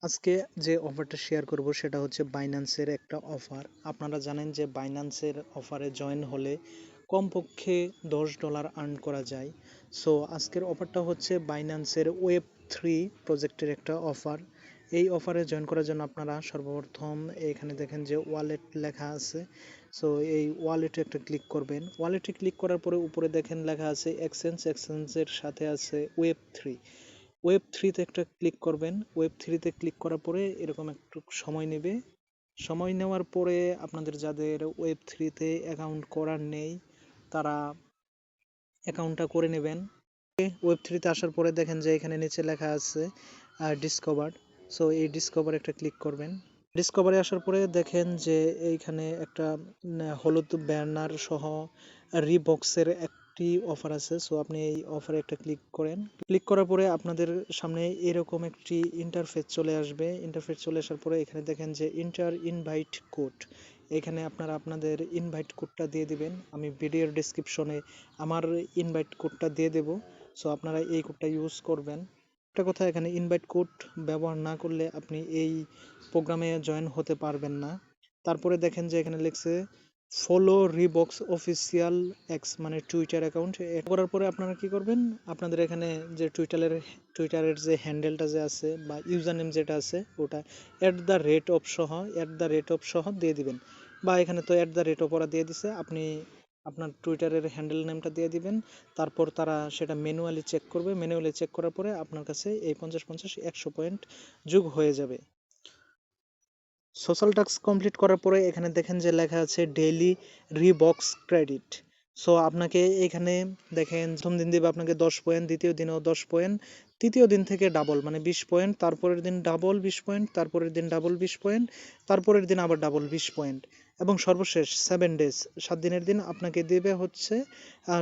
আজকে যে অফারটা শেয়ার করব সেটা হচ্ছে বাইন্যান্সের একটা অফার। আপনারা জানেন যে বাইন্যান্সের অফারে জয়েন হলে কমপক্ষে $10 আর্ন করা যায়। সো আজকের অফারটা হচ্ছে বাইন্যান্সের ওয়েব 3 প্রজেক্টের একটা অফার। এই অফারে জয়েন করার জন্য আপনারা সর্বপ্রথম এখানে দেখেন যে ওয়ালেট লেখা আছে। সো এই ওয়ালেটে একটা ক্লিক করবেন। ওয়ালেটে ক্লিক করার পরে উপরে দেখেন লেখা আছে এক্সচেঞ্জের সাথে আছে ওয়েব 3। ওয়েব 3 তে একটা ক্লিক করবেন। ওয়েব 3 তে ক্লিক করার পরে এরকম একটু সময় নেবে। সময় নেওয়ার পরে আপনাদের যাদের ওয়েব 3 তে অ্যাকাউন্ট করার নেই তারা অ্যাকাউন্টটা করে নেবেন। ওয়েব 3 তে আসার পরে দেখেন যে এখানে নিচে লেখা আছে ডিসকভার। সো এই ডিসকভার একটা ক্লিক করবেন। ডিসকভারে আসার পরে দেখেন যে এইখানে একটা হলুদ ব্যানার সহ রিবক্সের একটি অফার আছে। সো আপনি এই অফারে একটা ক্লিক করেন। ক্লিক করার পরে আপনাদের সামনে এরকম একটি ইন্টারফেস চলে আসবে। ইন্টারফেস চলে আসার পরে এখানে দেখেন যে ইনভাইট কোড। এখানে আপনারা আপনাদের ইনভাইট কোডটা দিয়ে দিবেন। আমি ভিডিওর ডেসক্রিপশনে আমার ইনভাইট কোডটা দিয়ে দেব। সো আপনারা এই কোডটা ইউজ করবেন। একটা কথা, এখানে ইনভাইট কোড ব্যবহার না করলে আপনি এই প্রোগ্রামে জয়েন হতে পারবেন না। তারপরে দেখেন যে এখানে লিখছে ফলো রিবক্স অফিসিয়াল এক্স মানে টুইটার অ্যাকাউন্ট। করার পরে আপনারা কি করবেন, আপনাদের এখানে যে টুইটারের যে হ্যান্ডেলটা যে আছে বা ইউজার নেম যেটা আছে ওটা @অফ সহ দিয়ে দিবেন। বা এখানে তো @অফ ওরা দিয়ে দিছে, আপনি আপনার টুইটারের হ্যান্ডেল নেমটা দিয়ে দিবেন। তারপর তারা সেটা ম্যানুয়ালি চেক করবে। ম্যানুয়ালি চেক করার পরে আপনার কাছে এই 50-50 100 পয়েন্ট যোগ হয়ে যাবে। সোশ্যাল টাস্ক কমপ্লিট করার পরে এখানে দেখেন যে লেখা আছে ডেইলি রিবক্স ক্রেডিট। সো আপনাকে এখানে দেখেন প্রথম দিন দিবে আপনাকে 10 পয়েন্ট, দ্বিতীয় দিনেও 10 পয়েন্ট, তৃতীয় দিন থেকে ডাবল মানে 20 পয়েন্ট, তারপরের দিন ডাবল 20 পয়েন্ট, তারপরের দিন ডাবল 20 পয়েন্ট, তারপরের দিন আবার ডাবল 20 পয়েন্ট, এবং সর্বশেষ 7 ডেজ 7 দিনের দিন আপনাকে দেবে হচ্ছে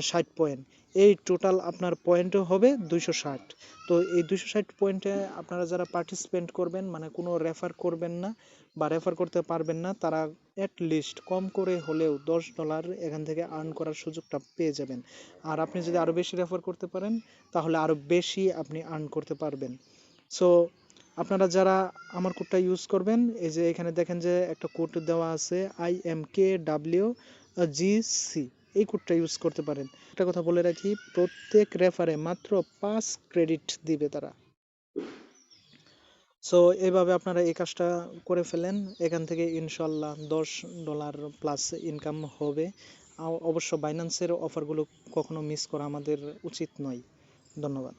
60 পয়েন্ট। এই টোটাল আপনার পয়েন্টও হবে 260। তো এই 260 পয়েন্টে আপনারা যারা পার্টিসিপেন্ট করবেন মানে কোনো রেফার করবেন না বা রেফার করতে পারবেন না তারা লিস্ট কম করে হলেও $10 এখান থেকে আর্ন করার সুযোগটা পেয়ে যাবেন। আর আপনি যদি আরো বেশি রেফার করতে পারেন তাহলে আরো বেশি আপনি আর্ন করতে পারবেন। সো আপনারা যারা আমার কোডটা ইউজ করবেন, এই যে এখানে দেখেন যে একটা কোড দেওয়া আছে IMKWGC, এই কোডটা ইউজ করতে পারেন। একটা কথা বলে রাখি, প্রত্যেক রেফারে মাত্র 5 ক্রেডিট দিবে তারা। সো এইভাবে আপনারা এই কাজটা করে ফেলেন, এখান থেকে ইনশাল্লাহ $10 প্লাস ইনকাম হবে। অবশ্য বাইন্যান্সের অফারগুলো কখনো মিস করা আমাদের উচিত নয়। ধন্যবাদ।